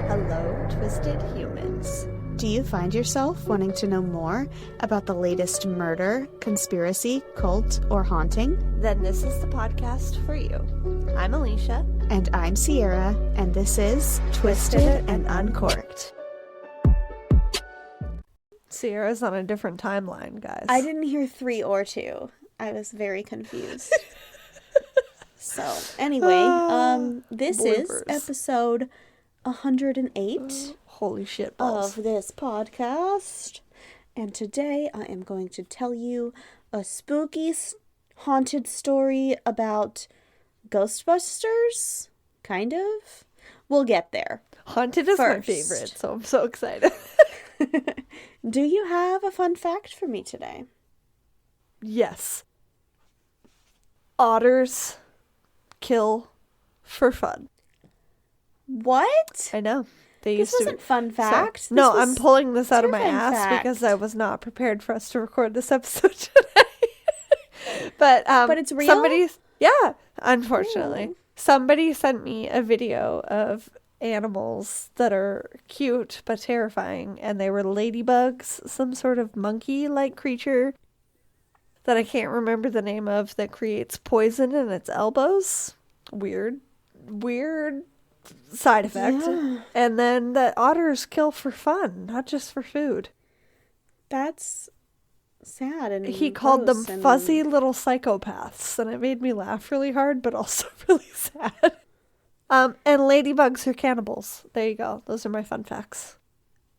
Hello, twisted humans. Do you find yourself wanting to know more about the latest murder, conspiracy, cult, or haunting? Then this is the podcast for you. I'm Alicia. And I'm Sierra, and this is Twisted and Uncorked. Sierra's on a different timeline, guys. I didn't hear 3 or 2. I was very confused. So, anyway, this bloopers. is episode 108. Holy shit balls. Of this podcast. And today I am going to tell you a spooky, haunted story about Ghostbusters? Kind of? We'll get there. Haunted is my favorite, so I'm so excited. Do you have a fun fact for me today? Yes. Otters kill for fun. What? I know. This wasn't fun fact. So, I'm pulling this out of my ass because I was not prepared for us to record this episode today. But it's real? Unfortunately. Ooh. Somebody sent me a video of animals that are cute but terrifying, and they were ladybugs, some sort of monkey-like creature that I can't remember the name of, that creates poison in its elbows. Weird side effect. Yeah. And then that otters kill for fun, not just for food. That's sad. And he called them fuzzy little psychopaths, and it made me laugh really hard, but also really sad. And ladybugs are cannibals. There you go. Those are my fun facts.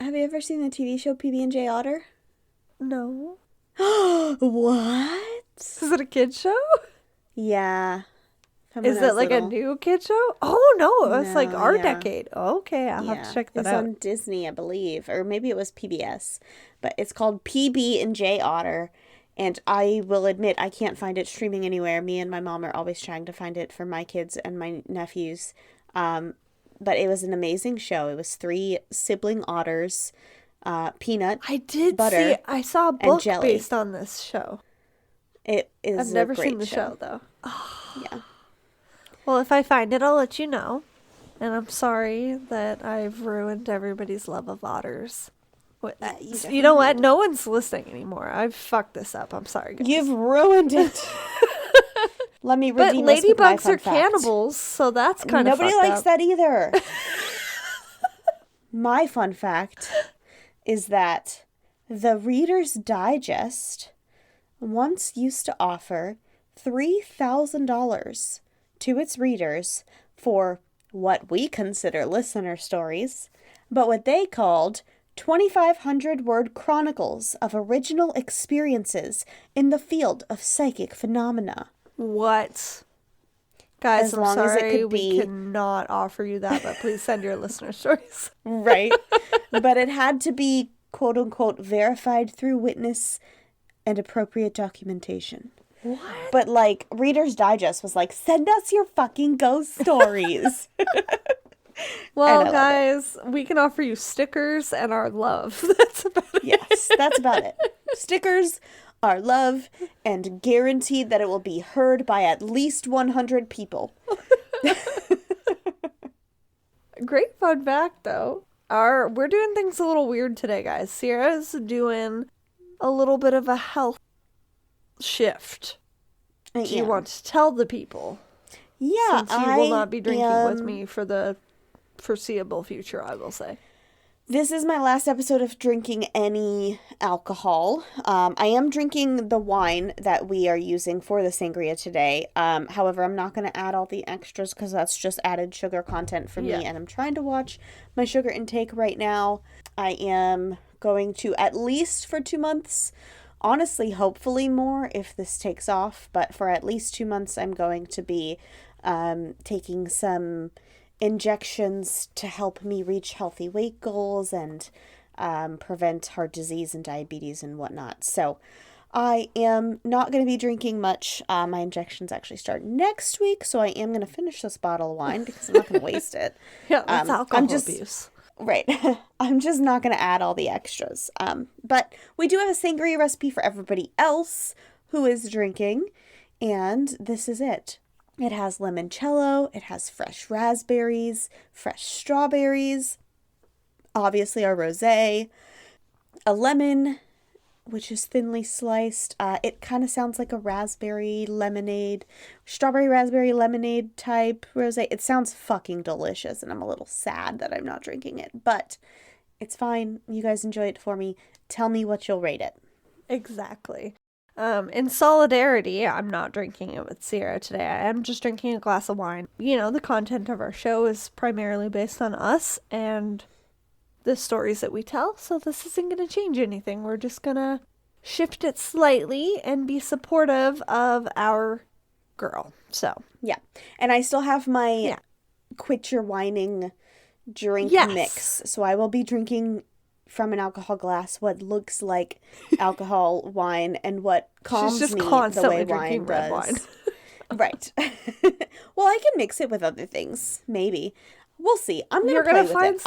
Have you ever seen the TV show PB&J Otter? No. What? Is it a kid's show? Yeah. Is it like a new kid show? Oh, no. It was like our decade. Okay, I'll have to check that out. It's on Disney, I believe. Or maybe it was PBS. But it's called PB&J Otter. And I will admit, I can't find it streaming anywhere. Me and my mom are always trying to find it for my kids and my nephews. But it was an amazing show. It was 3 sibling otters, peanut, butter, I saw a book based on this show. It is I've never seen the show, though. Yeah. Well, if I find it, I'll let you know. And I'm sorry that I've ruined everybody's love of otters. You know what? No one's listening anymore. I've fucked this up. I'm sorry, guys. You've ruined it. Let me redeem But this with my ladybugs fun are fact. Cannibals, so that's kind of Nobody fucked likes up. that either. My fun fact is that the Reader's Digest once used to offer $3,000 to its readers for what we consider listener stories, but what they called 2,500-word chronicles of original experiences in the field of psychic phenomena. What? Guys, I'm sorry, we cannot offer you that, but please send your listener stories. Right. But it had to be, quote-unquote, verified through witness and appropriate documentation. What? But, like, Reader's Digest was like, send us your fucking ghost stories. Well, guys, we can offer you stickers and our love. That's about it. Yes, that's about it. Stickers, our love, and guaranteed that it will be heard by at least 100 people. Great fun fact, though. We're doing things a little weird today, guys. Sierra's doing a little bit of a health shift. Do you want to tell the people? Yeah, Since you will not be drinking with me for the foreseeable future, I will say. This is my last episode of drinking any alcohol. I am drinking the wine that we are using for the sangria today. However, I'm not going to add all the extras because that's just added sugar content for me. And I'm trying to watch my sugar intake right now. I am going to, at least for 2 months, honestly, hopefully more if this takes off. But for at least 2 months, I'm going to be taking some injections to help me reach healthy weight goals and prevent heart disease and diabetes and whatnot. So I am not going to be drinking much. My injections actually start next week, so I am going to finish this bottle of wine because I'm not going to waste it. Yeah, that's alcohol abuse. Right. I'm just not going to add all the extras. But we do have a sangria recipe for everybody else who is drinking, and this is it. It has limoncello, it has fresh raspberries, fresh strawberries, obviously our rosé, a lemon, which is thinly sliced. It kind of sounds like a raspberry lemonade, strawberry raspberry lemonade type rosé. It sounds fucking delicious, and I'm a little sad that I'm not drinking it, but it's fine. You guys enjoy it for me. Tell me what you'll rate it. Exactly. In solidarity, I'm not drinking it with Sierra today. I am just drinking a glass of wine. You know, the content of our show is primarily based on us and the stories that we tell, so this isn't going to change anything. We're just going to shift it slightly and be supportive of our girl. So, yeah. And I still have my quit your whining drink mix, so I will be drinking from an alcohol glass what looks like alcohol wine and what calms me the way wine does. Wine. Right. Well, I can mix it with other things, maybe. We'll see. I'm gonna play with it.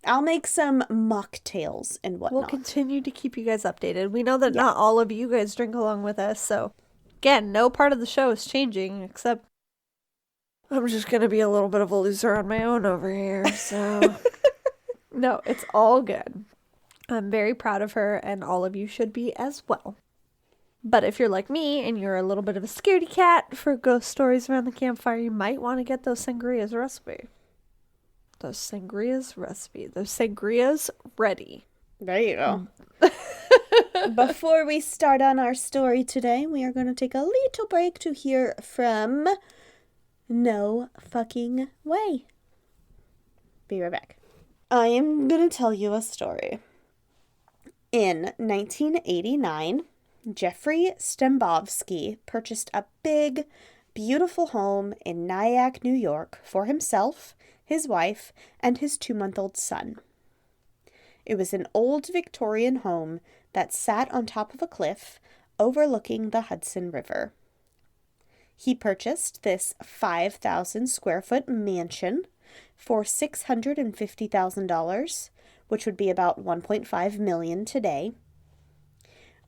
I'll make some mocktails and whatnot. We'll continue to keep you guys updated. We know that not all of you guys drink along with us, so again, no part of the show is changing, except I'm just gonna be a little bit of a loser on my own over here, so no, it's all good. I'm very proud of her, and all of you should be as well. But if you're like me, and you're a little bit of a scaredy cat for ghost stories around the campfire, you might want to get those sangrias recipe. Those sangrias ready. There you go. Before we start on our story today, we are going to take a little break to hear from No Fucking Way. Be right back. I am going to tell you a story. In 1989, Jeffrey Stambovsky purchased a big, beautiful home in Nyack, New York for himself, his wife, and his 2-month-old son. It was an old Victorian home that sat on top of a cliff overlooking the Hudson River. He purchased this 5,000 square foot mansion for $650,000, which would be about $1.5 million today.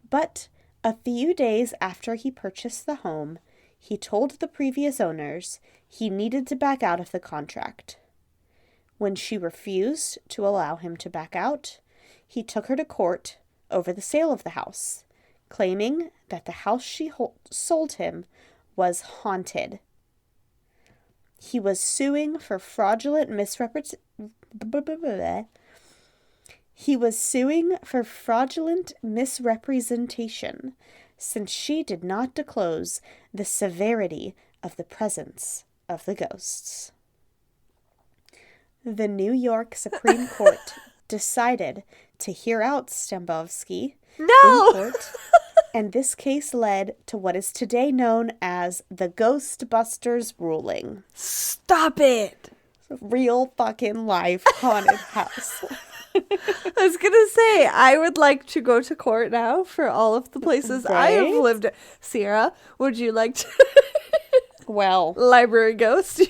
But a few days after he purchased the home, he told the previous owners he needed to back out of the contract. When she refused to allow him to back out, he took her to court over the sale of the house, claiming that the house she sold him was haunted. He was suing for fraudulent misrepresentation since she did not disclose the severity of the presence of the ghosts. The New York Supreme Court decided to hear out Stambovsky in court, and this case led to what is today known as the Ghostbusters ruling. Stop it! Real fucking life haunted house. I was gonna say, I would like to go to court now for all of the places I have lived at. Sierra, would you like to? Well. Library ghost?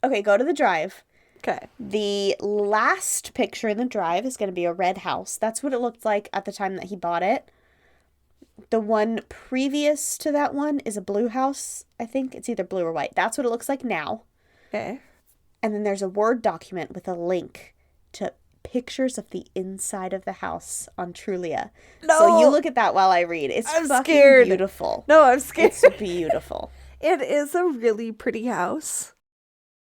Okay, go to the drive. Okay. The last picture in the drive is going to be a red house. That's what it looked like at the time that he bought it. The one previous to that one is a blue house, I think. It's either blue or white. That's what it looks like now. Okay. And then there's a Word document with a link to pictures of the inside of the house on Trulia. No! So you look at that while I read. It's I'm fucking scared. Beautiful. No, I'm scared. It's beautiful. It is a really pretty house.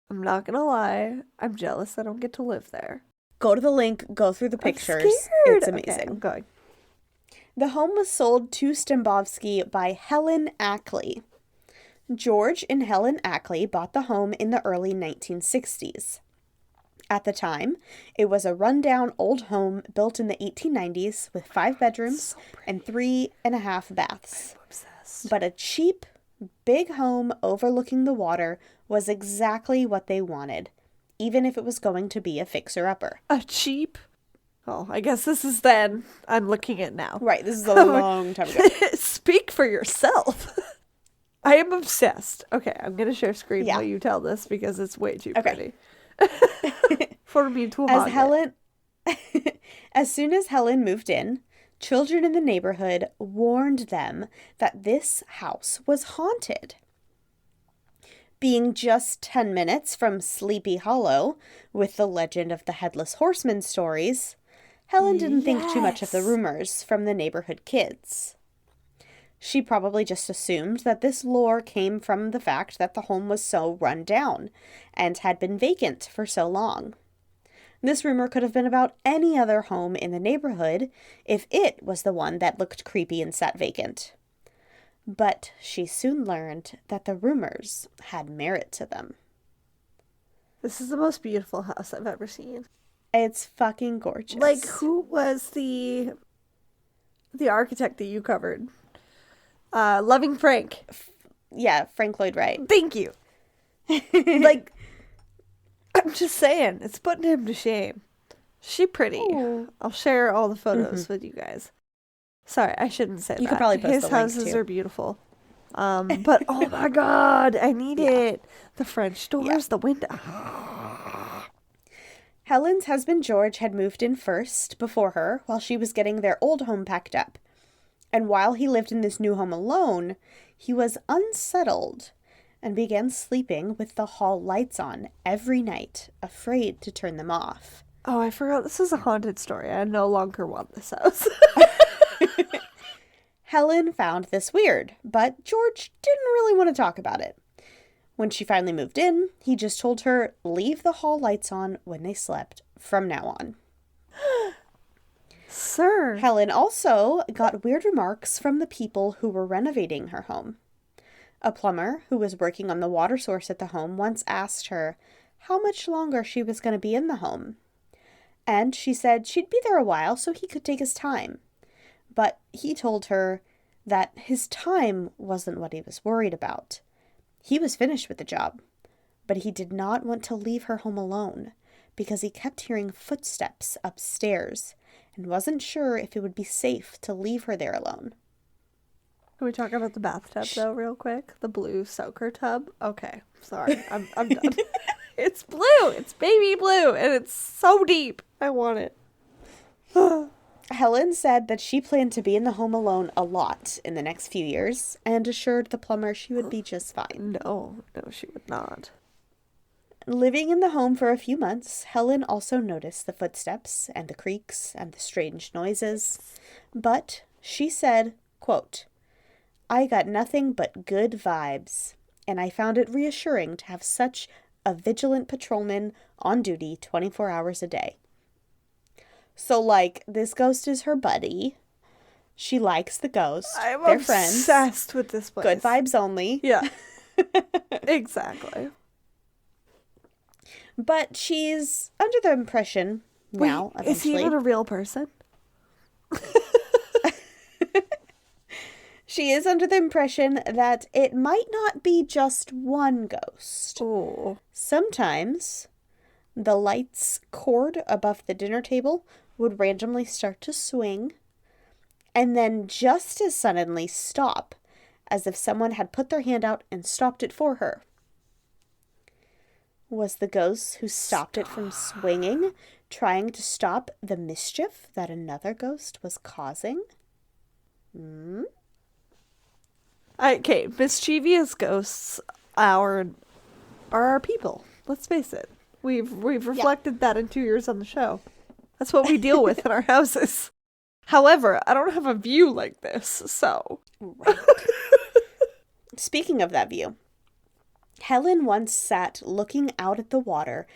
I'm not gonna lie. I'm jealous I don't get to live there. Go to the link. Go through the pictures. I'm scared. It's amazing. Okay, I'm going. The home was sold to Stambovsky by Helen Ackley. George and Helen Ackley bought the home in the early 1960s. At the time, it was a rundown old home built in the 1890s with 5 bedrooms and 3.5 baths. But a cheap, big home overlooking the water was exactly what they wanted, even if it was going to be a fixer-upper. A cheap? Oh, I guess this is then. I'm looking at now. Right, this is a long time ago. Speak for yourself. I am obsessed. Okay, I'm going to share screen while you tell this because it's way too pretty. For me to As hug Helen, as soon as Helen moved in, children in the neighborhood warned them that this house was haunted. Being just 10 minutes from Sleepy Hollow, with the legend of the Headless Horseman stories, Helen didn't think too much of the rumors from the neighborhood kids. She probably just assumed that this lore came from the fact that the home was so run down and had been vacant for so long. This rumor could have been about any other home in the neighborhood if it was the one that looked creepy and sat vacant. But she soon learned that the rumors had merit to them. This is the most beautiful house I've ever seen. It's fucking gorgeous. Like, who was the architect that you covered? Loving Frank. Yeah, Frank Lloyd Wright. Thank you. Like, I'm just saying, it's putting him to shame. She pretty. Ooh. I'll share all the photos with you guys. Sorry, I shouldn't say that. You could probably post His the link, houses too. are beautiful. But oh my god, I need it. The French doors, the window. Helen's husband George had moved in first before her while she was getting their old home packed up. And while he lived in this new home alone, he was unsettled and began sleeping with the hall lights on every night, afraid to turn them off. Oh, I forgot this is a haunted story. I no longer want this house. Helen found this weird, but George didn't really want to talk about it. When she finally moved in, he just told her, leave the hall lights on when they slept from now on. Sir. Helen also got weird remarks from the people who were renovating her home. A plumber who was working on the water source at the home once asked her how much longer she was going to be in the home. And she said she'd be there a while so he could take his time. But he told her that his time wasn't what he was worried about. He was finished with the job, but he did not want to leave her home alone because he kept hearing footsteps upstairs and wasn't sure if it would be safe to leave her there alone. Can we talk about the bathtub, though, real quick? The blue soaker tub? Okay, sorry. I'm done. It's blue. It's baby blue, and it's so deep. I want it. Helen said that she planned to be in the home alone a lot in the next few years and assured the plumber she would be just fine. No, she would not. Living in the home for a few months, Helen also noticed the footsteps and the creaks and the strange noises. But she said, quote, I got nothing but good vibes, and I found it reassuring to have such a vigilant patrolman on duty 24 hours a day. So, like, this ghost is her buddy. She likes the ghost. They're friends. I'm obsessed with this place. Good vibes only. Yeah. Exactly. But she's under the impression now, Wait, is he eventually. even a real person? She is under the impression that it might not be just one ghost. Oh. Sometimes the lights cord above the dinner table would randomly start to swing and then just as suddenly stop, as if someone had put their hand out and stopped it for her. Was the ghost who stopped it from swinging trying to stop the mischief that another ghost was causing? Okay, mischievous ghosts are our people. Let's face it. We've reflected that in 2 years on the show. That's what we deal with in our houses. However, I don't have a view like this, so. Right. Speaking of that view, Helen once sat looking out at the water,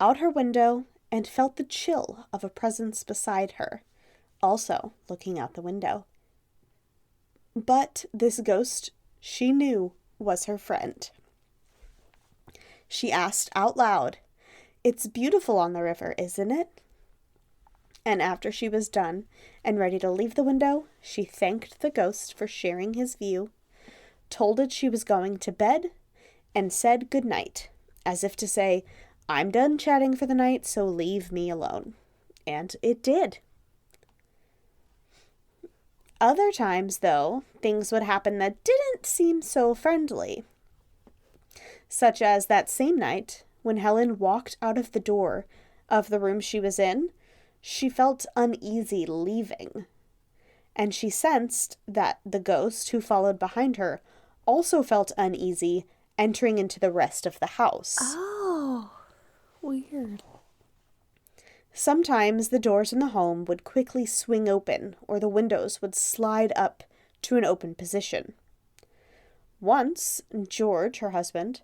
out her window, and felt the chill of a presence beside her, also looking out the window. But this ghost, she knew, was her friend. She asked out loud, "It's beautiful on the river, isn't it?" And after she was done and ready to leave the window, she thanked the ghost for sharing his view, told it she was going to bed, and said goodnight, as if to say, I'm done chatting for the night, so leave me alone. And it did. Other times, though, things would happen that didn't seem so friendly. Such as that same night when Helen walked out of the door of the room she was in, she felt uneasy leaving. And she sensed that the ghost who followed behind her also felt uneasy entering into the rest of the house. Oh, weird. Sometimes the doors in the home would quickly swing open, or the windows would slide up to an open position. Once, George, her husband,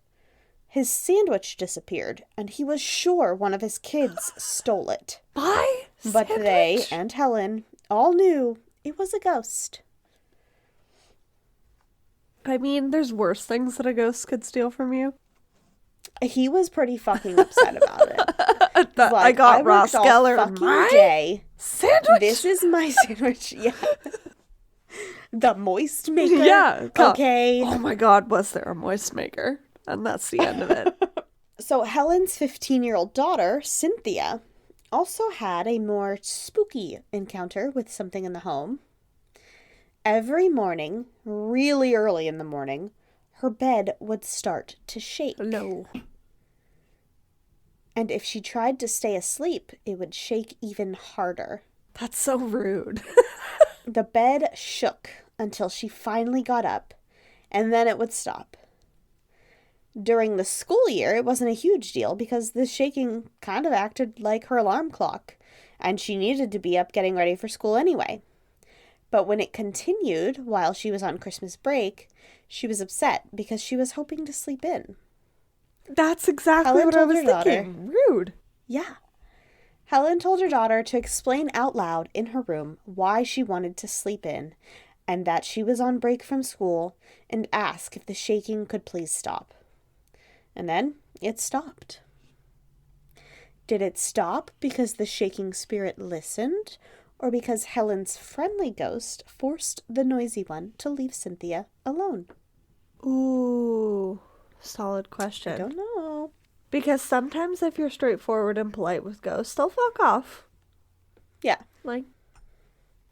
his sandwich disappeared, and he was sure one of his kids stole it. My But sandwich? they and Helen all knew it was a ghost. I mean, there's worse things that a ghost could steal from you. He was pretty fucking upset about it. I got Ross worked all Geller fucking my day. sandwich. This is my sandwich. Yeah. The moist maker. Yeah. Okay. Oh my God, was there a moist maker? And that's the end of it. So Helen's 15-year-old daughter, Cynthia, also had a more spooky encounter with something in the home. Every morning, really early in the morning, her bed would start to shake. No. And if she tried to stay asleep, it would shake even harder. That's so rude. The bed shook until she finally got up, and then it would stop. During the school year, it wasn't a huge deal because the shaking kind of acted like her alarm clock, and she needed to be up getting ready for school anyway. But when it continued while she was on Christmas break, she was upset because she was hoping to sleep in. That's exactly Helen what I told was her daughter. thinking. Rude. Yeah. Helen told her daughter to explain out loud in her room why she wanted to sleep in and that she was on break from school and ask if the shaking could please stop. And then it stopped. Did it stop because the shaking spirit listened or because Helen's friendly ghost forced the noisy one to leave Cynthia alone? Ooh, solid question. I don't know. Because sometimes if you're straightforward and polite with ghosts, they'll fuck off. Yeah. Like,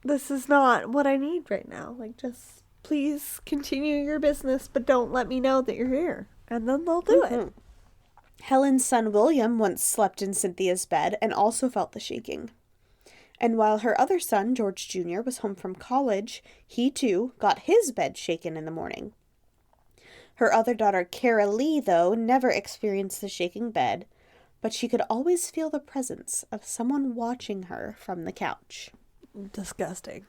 this is not what I need right now. Like, just please continue your business, but don't let me know that you're here. And then they'll do it. Helen's son William once slept in Cynthia's bed and also felt the shaking. And while her other son, George Jr., was home from college, he too got his bed shaken in the morning. Her other daughter, Cara Lee, though, never experienced the shaking bed, but she could always feel the presence of someone watching her from the couch. Disgusting.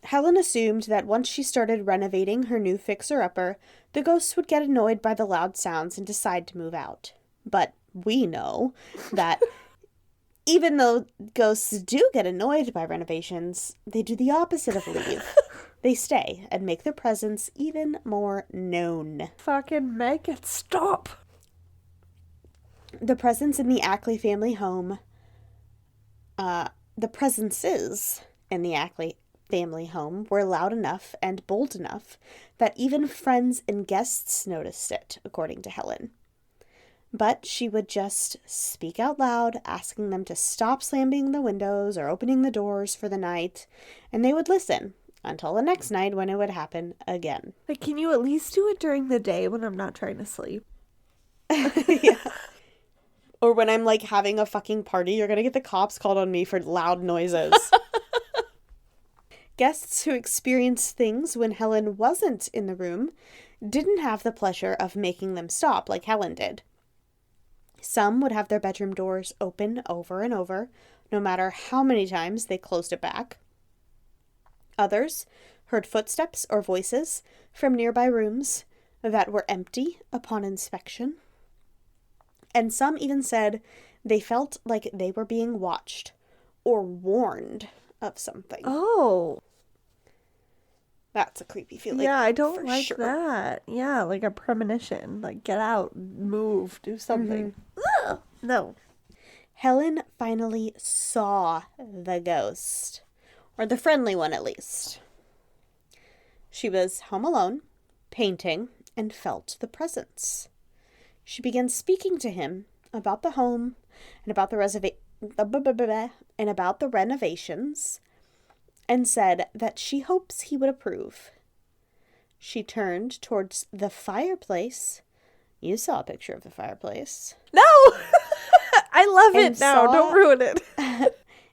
Helen assumed that once she started renovating her new fixer-upper, the ghosts would get annoyed by the loud sounds and decide to move out. But we know that even though ghosts do get annoyed by renovations, they do the opposite of leave. They stay and make their presence even more known. Fucking make it stop. The presence in the Ackley family home, the presences in the Ackley family home were loud enough and bold enough that even friends and guests noticed it, according to Helen. But she would just speak out loud, asking them to stop slamming the windows or opening the doors for the night, and they would listen until the next night when it would happen again. Like, can you at least do it during the day when I'm not trying to sleep? Yeah. Or when I'm like having a fucking party, you're gonna get the cops called on me for loud noises. Guests who experienced things when Helen wasn't in the room didn't have the pleasure of making them stop like Helen did. Some would have their bedroom doors open over and over, no matter how many times they closed it back. Others heard footsteps or voices from nearby rooms that were empty upon inspection. And some even said they felt like they were being watched or warned of something. Oh. That's a creepy feeling. Yeah, I don't for like sure. that. Yeah, like a premonition. Like, get out, move, do something. Ugh, no. Helen finally saw the ghost, or the friendly one at least. She was home alone, painting, and felt the presence. She began speaking to him about the home and about the renovations, and said that she hopes he would approve. She turned towards the fireplace You saw a picture of the fireplace. No! I love And it now. Don't ruin it.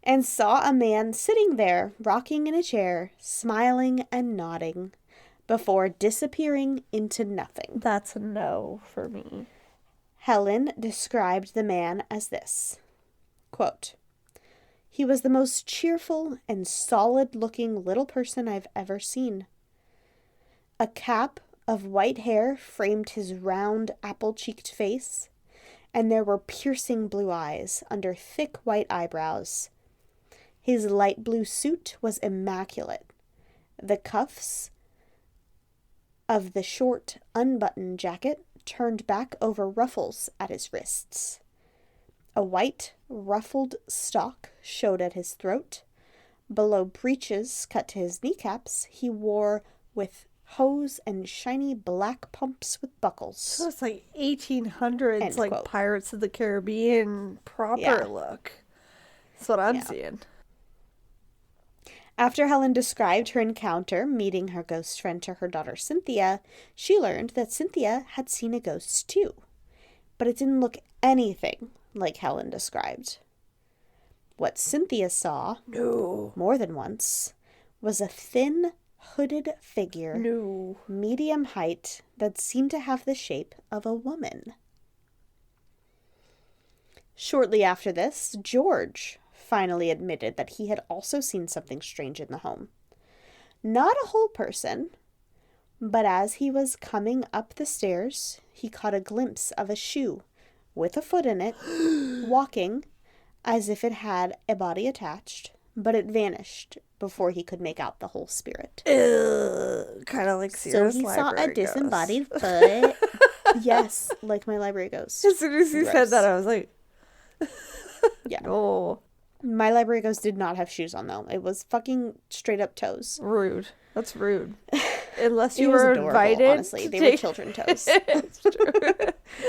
And saw a man sitting there, rocking in a chair, smiling and nodding, before disappearing into nothing. That's a no for me. Helen described the man as this, quote, "He was the most cheerful and solid-looking little person I've ever seen. A cap of white hair framed his round, apple-cheeked face, and there were piercing blue eyes under thick white eyebrows. His light blue suit was immaculate. The cuffs of the short, unbuttoned jacket turned back over ruffles at his wrists. A white, ruffled stock showed at his throat. Below breeches cut to his kneecaps, he wore with hose and shiny black pumps with buckles." So it's like 1800s, End like quote. Pirates of the Caribbean proper look. That's what I'm seeing. After Helen described her encounter meeting her ghost friend to her daughter Cynthia, she learned that Cynthia had seen a ghost too, but it didn't look anything like Helen described. What Cynthia saw, more than once, was a thin, hooded figure, medium height, that seemed to have the shape of a woman. Shortly after this, George finally admitted that he had also seen something strange in the home. Not a whole person, but as he was coming up the stairs, he caught a glimpse of a shoe with a foot in it, walking as if it had a body attached, but it vanished before he could make out the whole spirit. Kind of like So he saw a disembodied foot. Yes, like my library ghost. As soon as you said that, I was like, yeah. Oh, My library ghost did not have shoes on, though. It was fucking straight up toes. rude. That's rude. Unless you It was were adorable, invited. honestly. They were children toes. It's true.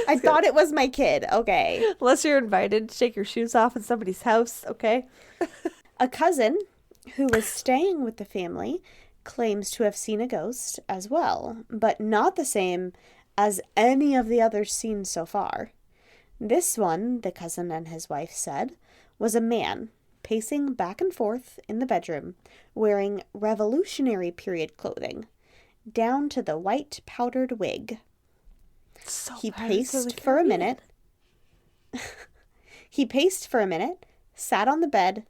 I thought it was my kid. Okay. Unless you're invited to take your shoes off in somebody's house, okay? A cousin who was staying with the family claims to have seen a ghost as well, but not the same as any of the others seen so far. This one, the cousin and his wife said, was a man pacing back and forth in the bedroom, wearing Revolutionary period clothing, down to the white powdered wig. So He Pirates of the paced for a Caribbean. minute. He paced for a minute, sat on the bed,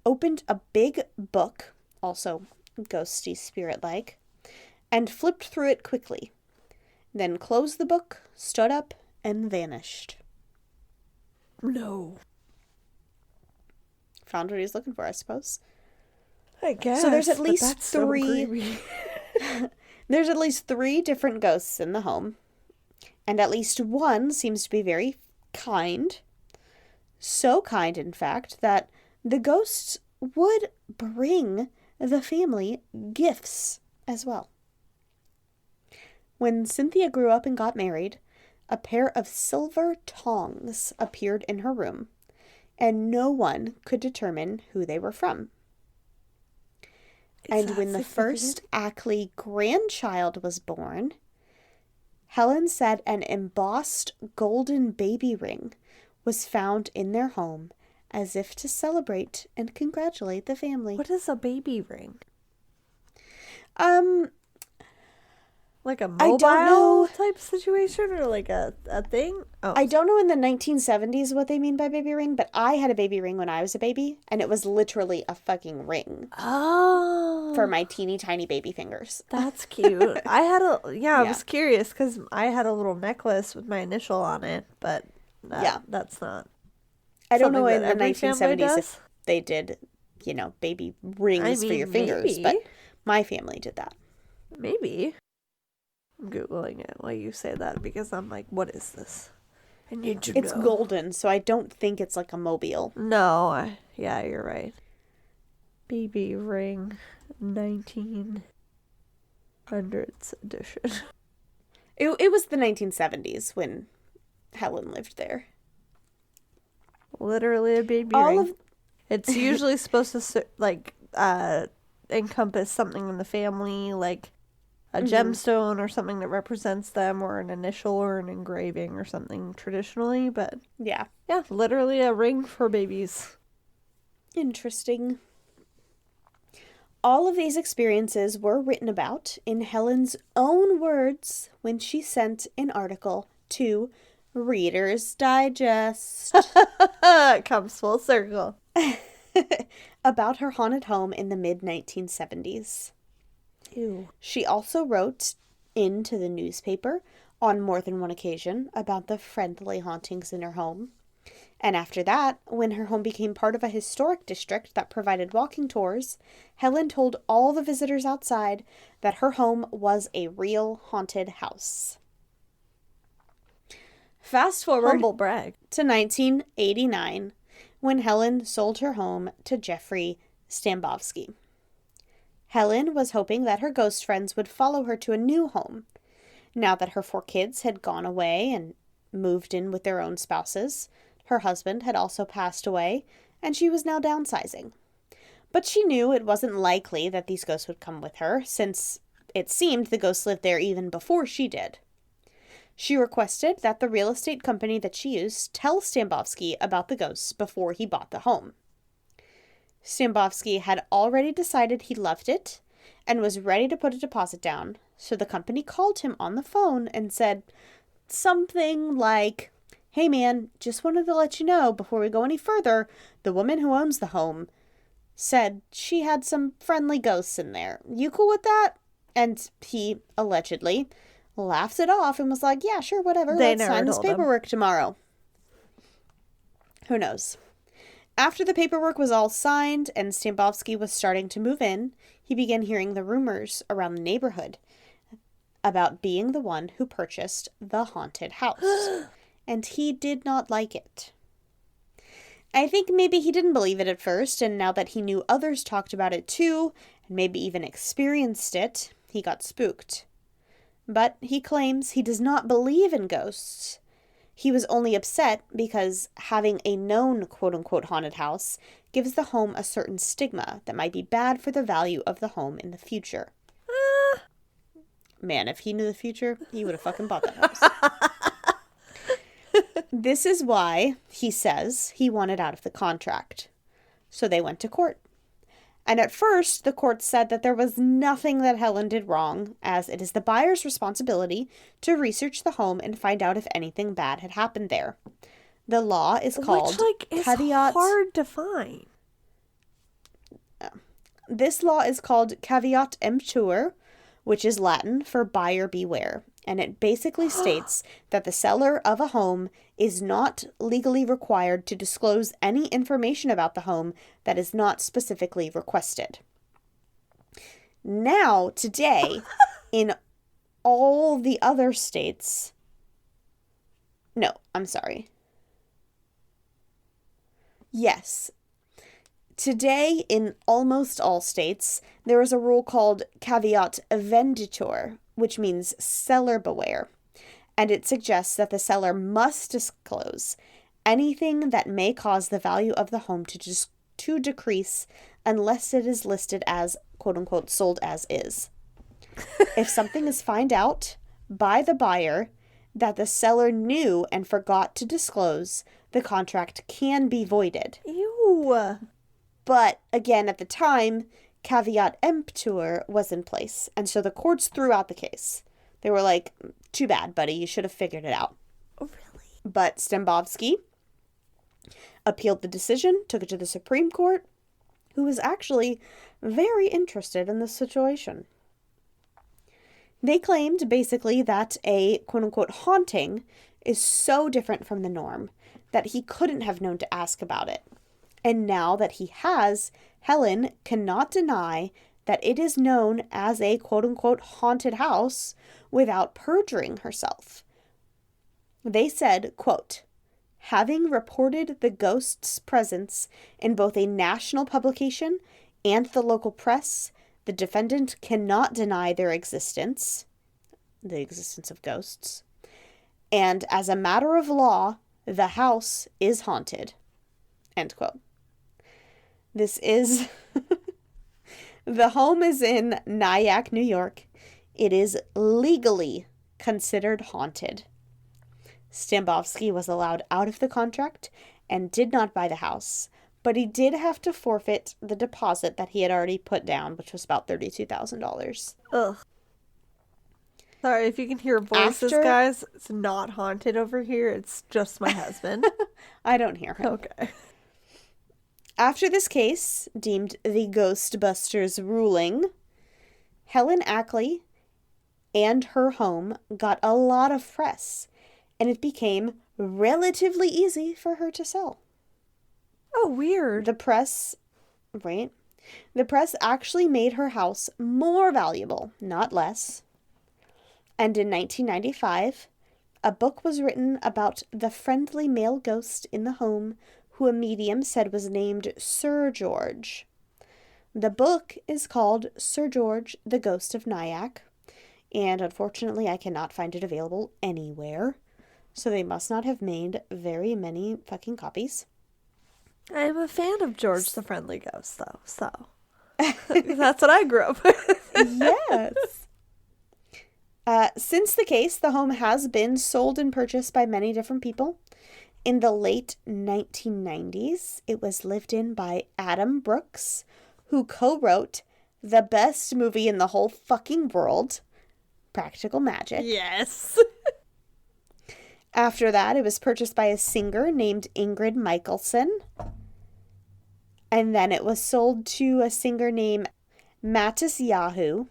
opened a big book, also ghosty spirit-like, and flipped through it quickly. Then closed the book, stood up, and vanished. No. Found what he was looking for, I suppose. I guess. So there's at but least that's so three. creepy. There's at least 3 different ghosts in the home, and at least one seems to be very kind. So kind, in fact, that the ghosts would bring the family gifts as well. When Cynthia grew up and got married, a pair of silver tongs appeared in her room, and no one could determine who they were from. And when the first Ackley grandchild was born, Helen said an embossed golden baby ring was found in their home as if to celebrate and congratulate the family. What is a baby ring? Like a I don't know. mobile type situation or like a thing? Oh. I don't know in the 1970s what they mean by baby ring, but I had a baby ring when I was a baby, and it was literally a fucking ring Oh. for my teeny tiny baby fingers. That's cute. I had I was curious because I had a little necklace with my initial on it, but that's not. I don't know something in that the every family 1970s does. if they did, baby rings for your fingers, maybe. but my family did that. Maybe. I'm Googling it while you say that because I'm like, what is this? I need to know. It's golden, so I don't think it's like a mobile. No, yeah, you're right. Baby ring, 1900s edition. It was the 1970s when Helen lived there. Literally a baby ring. It's usually supposed to encompass something in the family, like a gemstone or something that represents them, or an initial or an engraving or something traditionally, but Yeah. yeah, literally a ring for babies. Interesting. All of these experiences were written about in Helen's own words when she sent an article to Reader's Digest It comes full circle. about her haunted home in the mid-1970s. Ew. She also wrote into the newspaper on more than one occasion about the friendly hauntings in her home. And after that, when her home became part of a historic district that provided walking tours, Helen told all the visitors outside that her home was a real haunted house. Fast forward Humble brag. to 1989, when Helen sold her home to Jeffrey Stambovsky. Helen was hoping that her ghost friends would follow her to a new home. Now that her 4 kids had gone away and moved in with their own spouses, her husband had also passed away, and she was now downsizing. But she knew it wasn't likely that these ghosts would come with her, since it seemed the ghosts lived there even before she did. She requested that the real estate company that she used tell Stambovsky about the ghosts before he bought the home. Stambovsky had already decided he loved it and was ready to put a deposit down, so the company called him on the phone and said something like, "Hey man, just wanted to let you know before we go any further, the woman who owns the home said she had some friendly ghosts in there. You cool with that?" And he allegedly laughed it off and was like, "Yeah, sure, whatever. They Let's never sign this told him. paperwork tomorrow." Who knows? After the paperwork was all signed and Stambovsky was starting to move in, he began hearing the rumors around the neighborhood about being the one who purchased the haunted house. And he did not like it. I think maybe he didn't believe it at first, and now that he knew others talked about it too, and maybe even experienced it, he got spooked. But he claims he does not believe in ghosts. He was only upset because having a known quote-unquote haunted house gives the home a certain stigma that might be bad for the value of the home in the future. Man, if he knew the future, he would have fucking bought that house. This is why, he says, he wanted out of the contract. So they went to court. And at first, the court said that there was nothing that Helen did wrong, as it is the buyer's responsibility to research the home and find out if anything bad had happened there. The law is called is caveat. hard to find. This law is called caveat emptor, which is Latin for buyer beware. And it basically states that the seller of a home is not legally required to disclose any information about the home that is not specifically requested. Now, today, in all the other states... No, I'm sorry. Yes. Today, in almost all states, there is a rule called caveat venditor, which means seller beware, and it suggests that the seller must disclose anything that may cause the value of the home to decrease unless it is listed as quote-unquote sold as is. If something is found out by the buyer that the seller knew and forgot to disclose, the contract can be voided. Ew. But again, at the time, caveat emptor was in place, and so the courts threw out the case. They were like, "Too bad, buddy, you should have figured it out." Oh, really? But Stambovsky appealed the decision, took it to the Supreme Court, who was actually very interested in this situation. They claimed basically that a quote-unquote haunting is so different from the norm that he couldn't have known to ask about it. And now that he has, Helen cannot deny that it is known as a quote-unquote haunted house without perjuring herself. They said, quote, "Having reported the ghost's presence in both a national publication and the local press, the defendant cannot deny their existence, the existence of ghosts, and as a matter of law, the house is haunted." End quote. This is... The home is in Nyack, New York, it is legally considered haunted. Stambovsky was allowed out of the contract and did not buy the house, but he did have to forfeit the deposit that he had already put down, which was about $32,000. Ugh. Sorry if you can hear voices, guys. It's not haunted over here. It's just my husband. I don't hear him. Okay. After this case, deemed the Ghostbusters ruling, Helen Ackley and her home got a lot of press, and it became relatively easy for her to sell. Oh, weird. The press actually made her house more valuable, not less. And in 1995, a book was written about the friendly male ghost in the home who a medium said was named Sir George. The book is called Sir George, the Ghost of Nyack, and unfortunately I cannot find it available anywhere, so they must not have made very many fucking copies. I'm a fan of George the Friendly Ghost, though, so that's what I grew up with. Yes. Since the case, the home has been sold and purchased by many different people. In the late 1990s, it was lived in by Adam Brooks, who co-wrote the best movie in the whole fucking world, Practical Magic. Yes. After that, it was purchased by a singer named Ingrid Michaelson. And then it was sold to a singer named Mattis Yahoo.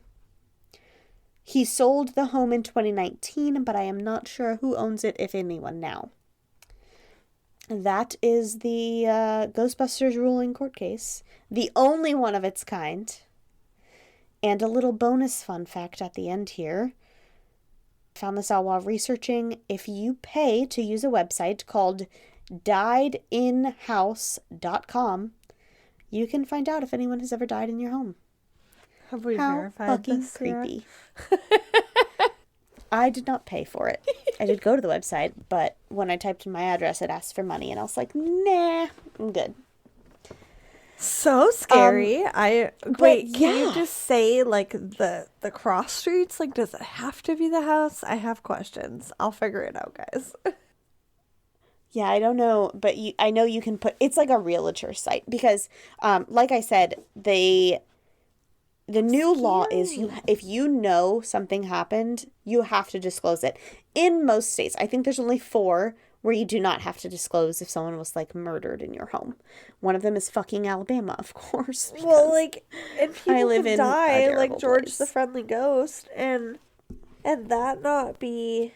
He sold the home in 2019, but I am not sure who owns it, if anyone, now. That is the Ghostbusters ruling court case. The only one of its kind. And a little bonus fun fact at the end here. Found this out while researching. If you pay to use a website called diedinhouse.com, you can find out if anyone has ever died in your home. Have we How verified fucking this? creepy. I did not pay for it. I did go to the website, but when I typed in my address, it asked for money, and I was like, nah, I'm good. So scary. Wait, can yeah. you just say, like, the cross streets? Like, does it have to be the house? I have questions. I'll figure it out, guys. Yeah, I don't know, but I know you can put, it's like a realtor site, because, like I said, the new law is if you know something happened, you have to disclose it. In most states, I think there's only 4 where you do not have to disclose if someone was, like, murdered in your home. One of them is fucking Alabama, of course. Well, like, and people I live could in die, a like terrible George place. the Friendly Ghost, and that not be,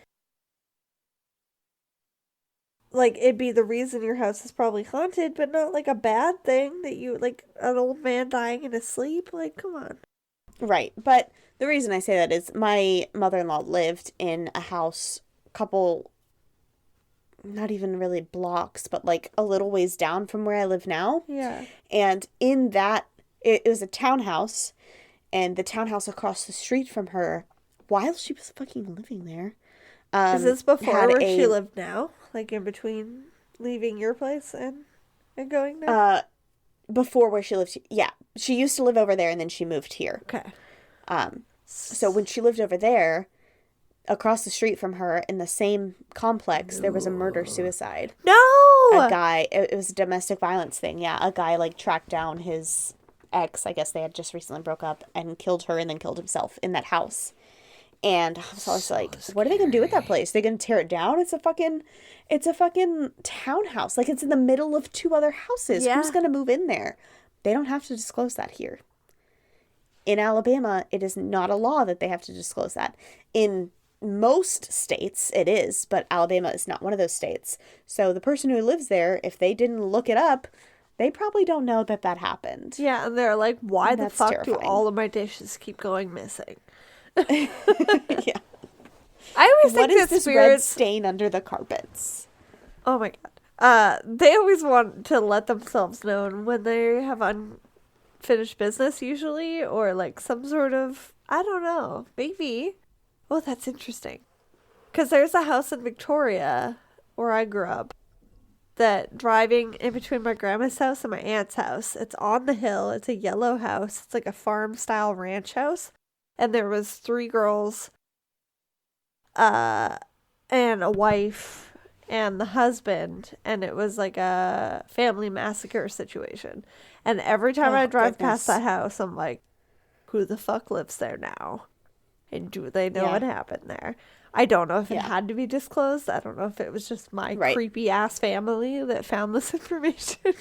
like, it'd be the reason your house is probably haunted, but not, like, a bad thing that you, like, an old man dying in his sleep. Like, come on. Right, but the reason I say that is my mother-in-law lived in a house couple, not even really blocks, but like a little ways down from where I live now. Yeah. And in that, it was a townhouse, and the townhouse across the street from her, while she was fucking living there, is this before where she lived now? Like, in between leaving your place and going there? Before where she lived, yeah. She used to live over there, and then she moved here. Okay. So when she lived over there, across the street from her, in the same complex, there was a murder-suicide. No! A guy, it was a domestic violence thing, yeah. A guy, like, tracked down his ex, I guess they had just recently broke up, and killed her and then killed himself in that house. And so I was like, what are they going to do with that place? They're going to tear it down? It's a fucking townhouse. Like, it's in the middle of 2 other houses. Yeah. Who's going to move in there? They don't have to disclose that here. In Alabama, it is not a law that they have to disclose that. In most states, it is, but Alabama is not one of those states. So the person who lives there, if they didn't look it up, they probably don't know that happened. Yeah, and they're like, why the fuck terrifying. do all of my dishes keep going missing? Yeah. I always What think is that this red spirits... stain under the carpets? Oh my god. They always want to let themselves know when they have unfinished business, usually, or like some sort of, I don't know, maybe. Oh, that's interesting. Because there's a house in Victoria, where I grew up, that driving in between my grandma's house and my aunt's house, it's on the hill, it's a yellow house, it's like a farm-style ranch house, and there was 3 girls, and a wife and the husband, and it was like a family massacre situation. And every time I drive past that house, I'm like, who the fuck lives there now? And do they know what happened there? I don't know if it had to be disclosed. I don't know if it was just my creepy ass family that found this information.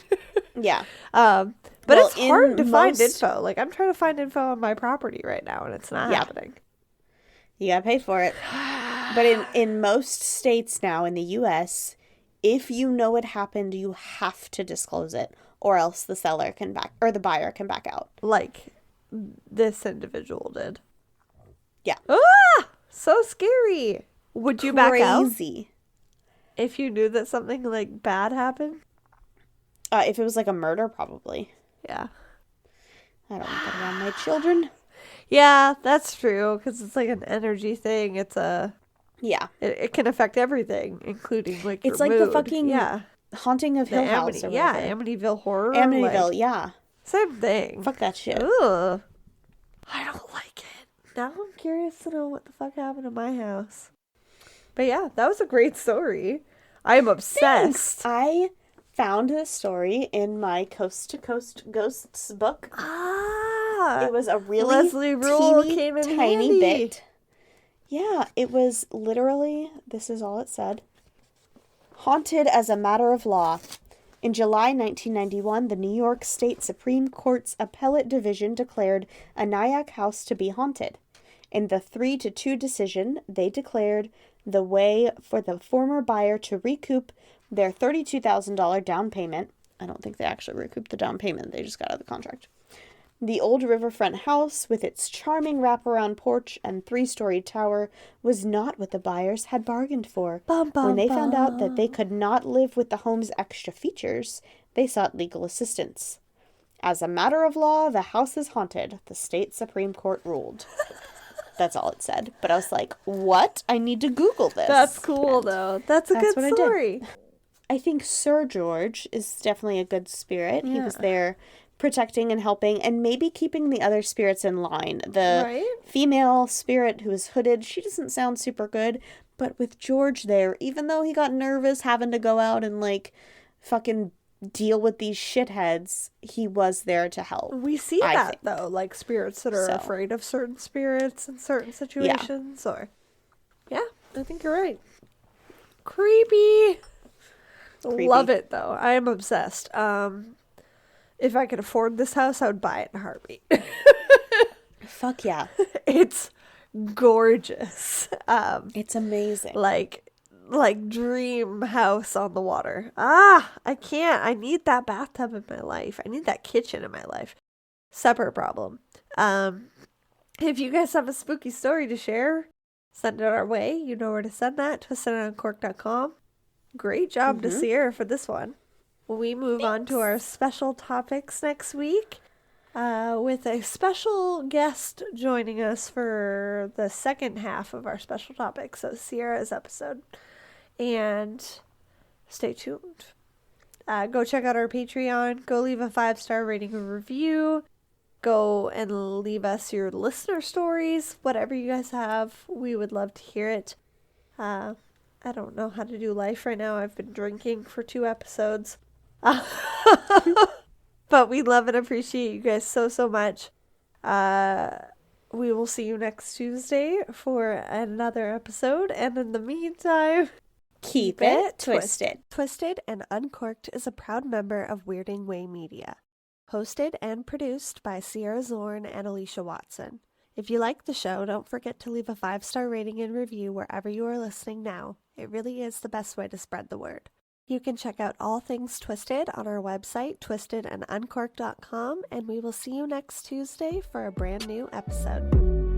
Yeah. But it's hard to find info. Like, I'm trying to find info on my property right now, and it's not happening. You gotta pay for it. But in most states now in the U.S., if you know it happened, you have to disclose it, or else the seller can the buyer can back out. Like this individual did. Yeah. Ah! So scary. Would you back out? Crazy. If you knew that something like bad happened? If it was like a murder, probably. Yeah. I don't want that around my children. Yeah, that's true, because it's like an energy thing. It's a... Yeah. It can affect everything, including like it's your like mood. the fucking Haunting of Hill House. Amityville Horror. Amityville, yeah. Same thing. Fuck that shit. Ugh. I don't like it. Now I'm curious to know what the fuck happened to my house. But yeah, that was a great story. I'm obsessed. Thanks. I found this story in my Coast to Coast Ghosts book. Ah. It was a really Leslie Rule came in tiny handy. bit. Yeah, it was literally, this is all it said. Haunted as a matter of law. In July 1991, the New York State Supreme Court's Appellate Division declared a Nyack house to be haunted. In the 3-2 decision, they declared the way for the former buyer to recoup their $32,000 down payment. I don't think they actually recouped the down payment. They just got out of the contract. The old riverfront house, with its charming wraparound porch and 3-story tower, was not what the buyers had bargained for. When they found out that they could not live with the home's extra features, they sought legal assistance. As a matter of law, the house is haunted, the state Supreme Court ruled. That's all it said. But I was like, what? I need to Google this. That's cool, though. That's a good story. I think Sir George is definitely a good spirit. Yeah. He was there protecting and helping and maybe keeping the other spirits in line. The female spirit who is hooded, she doesn't sound super good. But with George there, even though he got nervous having to go out and like fucking deal with these shitheads, he was there to help. We see that though, like spirits that are afraid of certain spirits in certain situations. Yeah, I think you're right. Creepy. Love it though. I am obsessed. If I could afford this house, I would buy it in a heartbeat. Fuck yeah. It's gorgeous. It's amazing. Like dream house on the water. I can't. I need that bathtub in my life. I need that kitchen in my life. Separate problem. If you guys have a spooky story to share, send it our way. You know where to send that. twistedanduncorked.com. Great job to Sierra for this one. We move on to our special topics next week with a special guest joining us for the second half of our special topic. So Sierra's episode. And stay tuned. Go check out our Patreon. Go leave a 5-star rating and review. Go and leave us your listener stories. Whatever you guys have, we would love to hear it. I don't know how to do life right now. I've been drinking for 2 episodes. But we love and appreciate you guys so much. We will see you next Tuesday for another episode. And in the meantime, keep it twisted. Twisted and Uncorked is a proud member of Weirding Way Media. Hosted and produced by Sierra Zorn and Alicia Watson. If you like the show, don't forget to leave a 5-star rating and review wherever you are listening now. It really is the best way to spread the word. You can check out all things Twisted on our website, twistedanduncorked.com, and we will see you next Tuesday for a brand new episode.